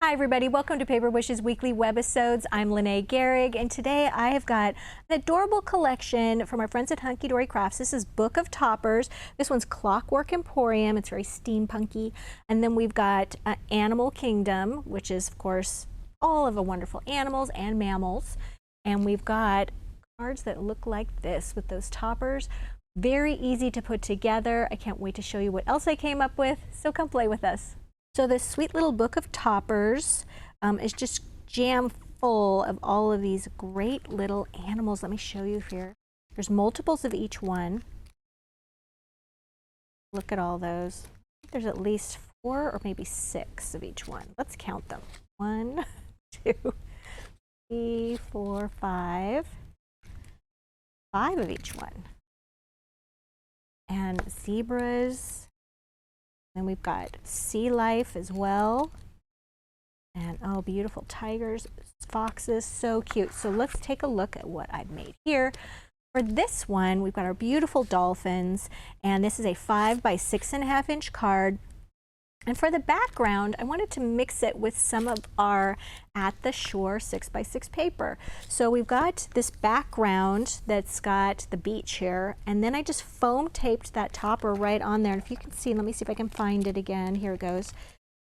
Hi everybody, welcome to Paper Wish's weekly webisodes. I'm Lene Gehrig, and today I have got an adorable collection from our friends at Hunkydory Crafts. This is Book of Toppers. This one's Clockwork Emporium. It's very steampunky. And then we've got Animal Kingdom, which is of course all of the wonderful animals and mammals. And we've got cards that look like this with those toppers. Very easy to put together. I can't wait to show you what else I came up with, so come play with us. So this sweet little book of toppers is just jam full of all of these great little animals. Let me show you here. There's multiples of each one. Look at all those. There's at least 4 or maybe 6 of each one. Let's count them. 1, 2, 3, 4, 5. 5 of each one. And zebras. Then we've got sea life as well. And oh, beautiful tigers, foxes, so cute. So let's take a look at what I've made here. For this one, we've got our beautiful dolphins, and this is a 5 by 6.5 inch card. And for the background, I wanted to mix it with some of our At the Shore 6 by 6 paper. So we've got this background that's got the beach here, and then I just foam taped that topper right on there. And if you can see, let me see if I can find it again. Here it goes.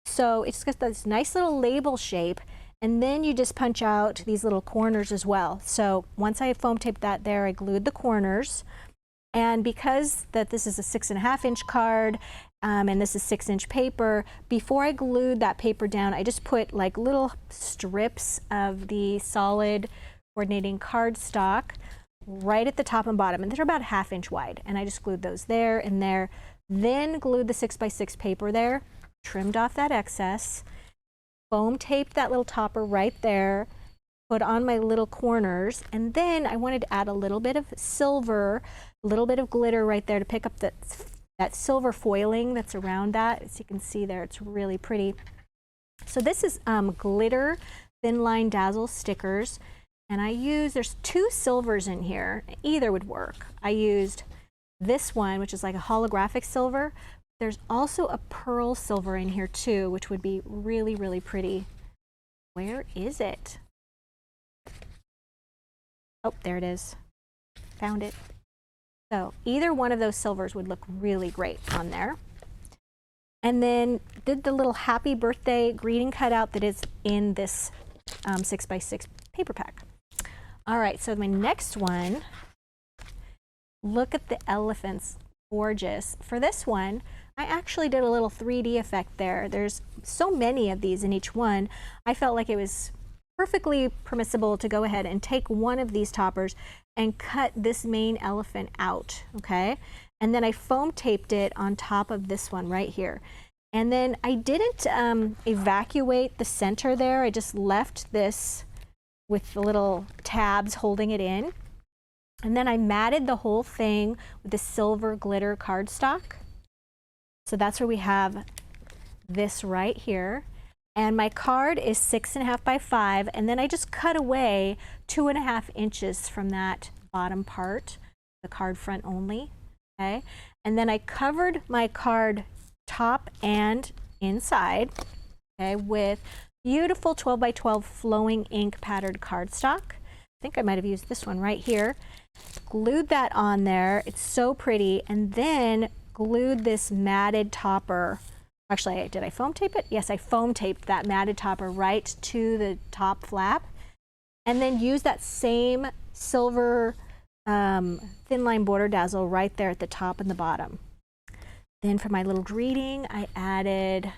So it's got this nice little label shape, and then you just punch out these little corners as well. So once I foam taped that there, I glued the corners. And because this is a 6.5 inch card, and this is 6-inch paper, before I glued that paper down, I just put like little strips of the solid coordinating cardstock right at the top and bottom, and they're about 1/2 inch wide. And I just glued those there and there, then glued the 6 by 6 paper there, trimmed off that excess, foam taped that little topper right there, put on my little corners, and then I wanted to add a little bit of silver, a little bit of glitter right there to pick up that silver foiling that's around that. As you can see there, it's really pretty. So this is glitter thin line dazzle stickers, and there's 2 silvers in here. Either would work. I used this one, which is like a holographic silver. There's also a pearl silver in here too, which would be really, really pretty. Where is it? Oh, there it is. Found it. So either one of those silvers would look really great on there. And then did the little happy birthday greeting cutout that is in this 6 by 6 paper pack. All right, so my next one, look at the elephants, gorgeous. For this one, I actually did a little 3D effect there. There's so many of these in each one. I felt like it was perfectly permissible to go ahead and take one of these toppers and cut this main elephant out, okay? And then I foam taped it on top of this one right here. And then I didn't evacuate the center there. I just left this with the little tabs holding it in. And then I matted the whole thing with the silver glitter cardstock. So that's where we have this right here. And my card is 6.5 by 5, and then I just cut away 2.5 inches from that bottom part, the card front only, okay? And then I covered my card top and inside, okay, with beautiful 12 by 12 flowing ink patterned cardstock. I think I might have used this one right here. Glued that on there, it's so pretty, and then glued this matted topper. Actually, did I foam tape it? Yes, I foam taped that matted topper right to the top flap, and then use that same silver thin line border dazzle right there at the top and the bottom. Then for my little greeting, I added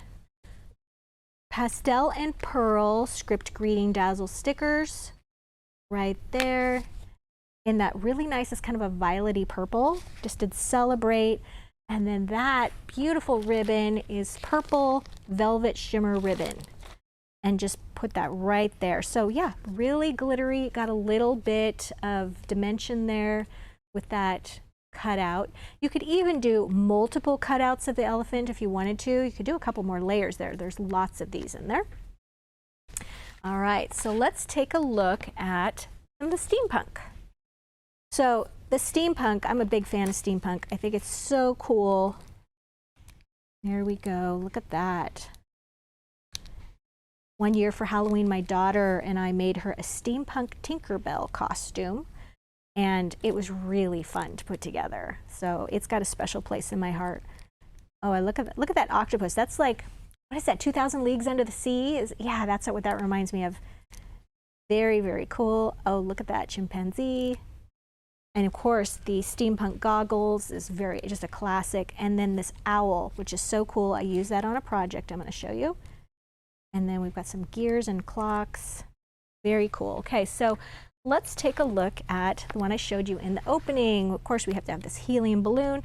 pastel and pearl script greeting dazzle stickers right there in that really nice, it's kind of a violet-y purple. Just did celebrate. And then that beautiful ribbon is purple velvet shimmer ribbon. And just put that right there. So yeah, really glittery, got a little bit of dimension there with that cutout. You could even do multiple cutouts of the elephant if you wanted to. You could do a couple more layers there. There's lots of these in there. All right, so let's take a look at the steampunk. So the steampunk, I'm a big fan of steampunk. I think it's so cool. There we go, look at that. One year for Halloween, my daughter and I made her a Steampunk Tinkerbell costume, and it was really fun to put together. So it's got a special place in my heart. Oh, look at that octopus. That's like, what is that, 2,000 Leagues Under the Sea? Yeah, that's what that reminds me of. Very, very cool. Oh, look at that chimpanzee. And of course, the steampunk goggles is just a classic. And then this owl, which is so cool. I use that on a project I'm going to show you. And then we've got some gears and clocks. Very cool. Okay, so let's take a look at the one I showed you in the opening. Of course, we have to have this helium balloon,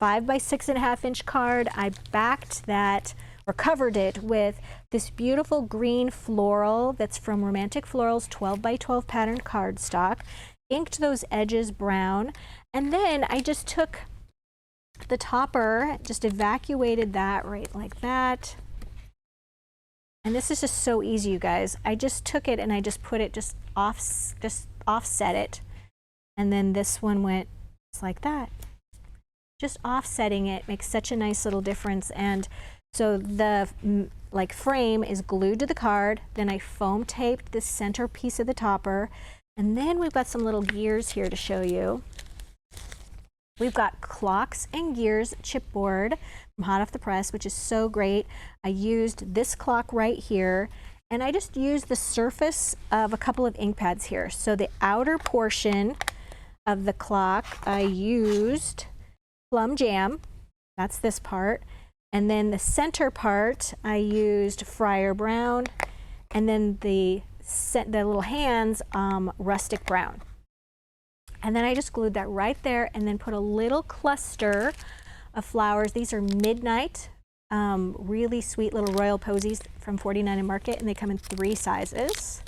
5 by 6.5 inch card. I backed that, or covered it with this beautiful green floral that's from Romantic Florals 12 by 12 patterned cardstock. Inked those edges brown, and then I just took the topper, just evacuated that right like that. And this is just so easy, you guys. I just took it and I just put it just offset it, and then this one went just like that. Just offsetting it makes such a nice little difference. And so the frame is glued to the card. Then I foam taped the center piece of the topper. And then we've got some little gears here to show you. We've got clocks and gears chipboard from Hot Off the Press, which is so great. I used this clock right here, and I just used the surface of a couple of ink pads here. So the outer portion of the clock, I used Plum Jam. That's this part. And then the center part, I used Friar Brown. And then the little hands, rustic brown. And then I just glued that right there and then put a little cluster of flowers. These are Midnight, really sweet little royal posies from 49 and Market, and they come in 3 sizes.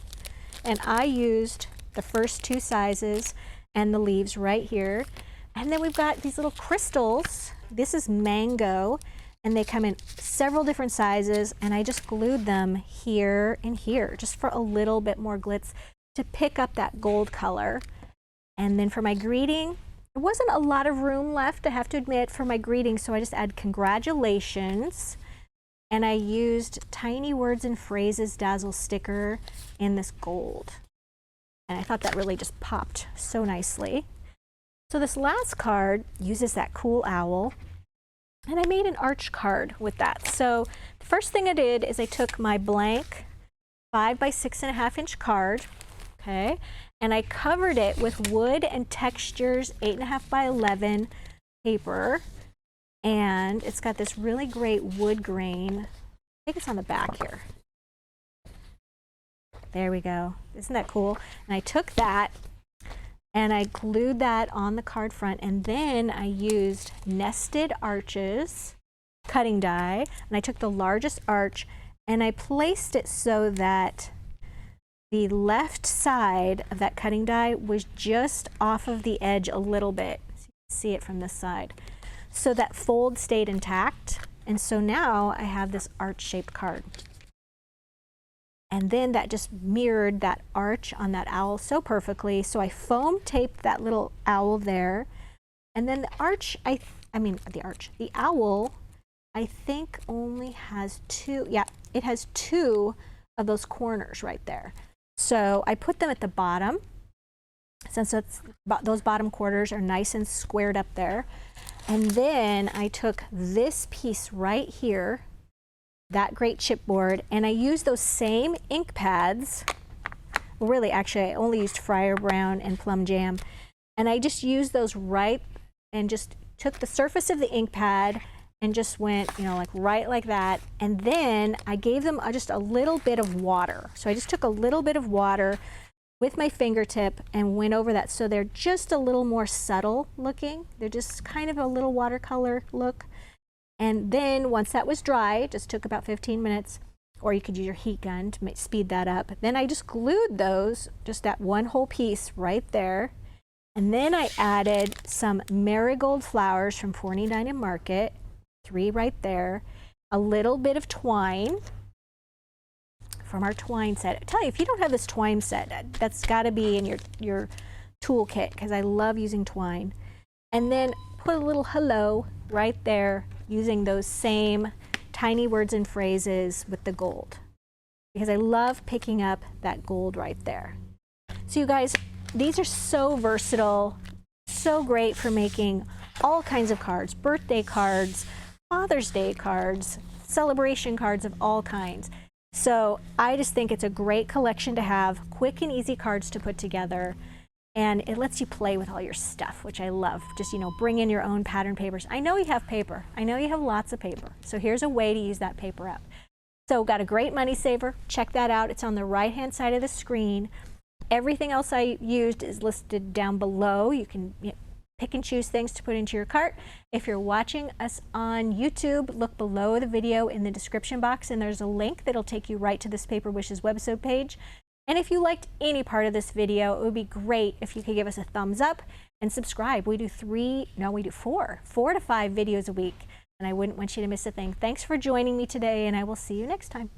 And I used the first 2 sizes and the leaves right here. And then we've got these little crystals. This is Mango, and they come in several different sizes, and I just glued them here and here just for a little bit more glitz to pick up that gold color. And then for my greeting, there wasn't a lot of room left, I have to admit, for my greeting, so I just add congratulations, and I used Tiny Words and Phrases Dazzle sticker in this gold. And I thought that really just popped so nicely. So this last card uses that cool owl, and I made an arch card with that. So the first thing I did is I took my blank 5 by 6.5 inch card, okay, and I covered it with Wood and Textures 8.5 by 11 paper, and it's got this really great wood grain. I think it's on the back here. There we go. Isn't that cool? And I took that and I glued that on the card front, and then I used Nested Arches cutting die, and I took the largest arch and I placed it so that the left side of that cutting die was just off of the edge a little bit. So you can see it from this side. So that fold stayed intact, and so now I have this arch-shaped card. And then that just mirrored that arch on that owl so perfectly. So I foam taped that little owl there. And then the arch, the owl, I think only has 2, yeah, it has 2 of those corners right there. So I put them at the bottom, since those bottom quarters are nice and squared up there. And then I took this piece right here, that great chipboard, and I used those same ink pads. Well, really, actually, I only used Friar Brown and Plum Jam. And I just used those right, and just took the surface of the ink pad and just went, you know, like right like that. And then I gave them just a little bit of water. So I just took a little bit of water with my fingertip and went over that. So they're just a little more subtle looking. They're just kind of a little watercolor look. And then once that was dry, it just took about 15 minutes, or you could use your heat gun to speed that up. Then I just glued those, just that one whole piece right there. And then I added some marigold flowers from 49 and Market, 3 right there, a little bit of twine from our twine set. I tell you, if you don't have this twine set, that's got to be in your toolkit, because I love using twine. And then put a little hello right there using those same Tiny Words and Phrases with the gold. because I love picking up that gold right there. So you guys, these are so versatile, so great for making all kinds of cards, birthday cards, Father's Day cards, celebration cards of all kinds. So I just think it's a great collection to have, quick and easy cards to put together, and it lets you play with all your stuff, which I love. Just, you know, bring in your own pattern papers. I know you have paper. I know you have lots of paper. So here's a way to use that paper up. So got a great money saver. Check that out. It's on the right-hand side of the screen. Everything else I used is listed down below. You can pick and choose things to put into your cart. If you're watching us on YouTube, look below the video in the description box, and there's a link that'll take you right to this Paper Wishes website page. And if you liked any part of this video, it would be great if you could give us a thumbs up and subscribe. We do 4 to 5 videos a week, and I wouldn't want you to miss a thing. Thanks for joining me today, and I will see you next time.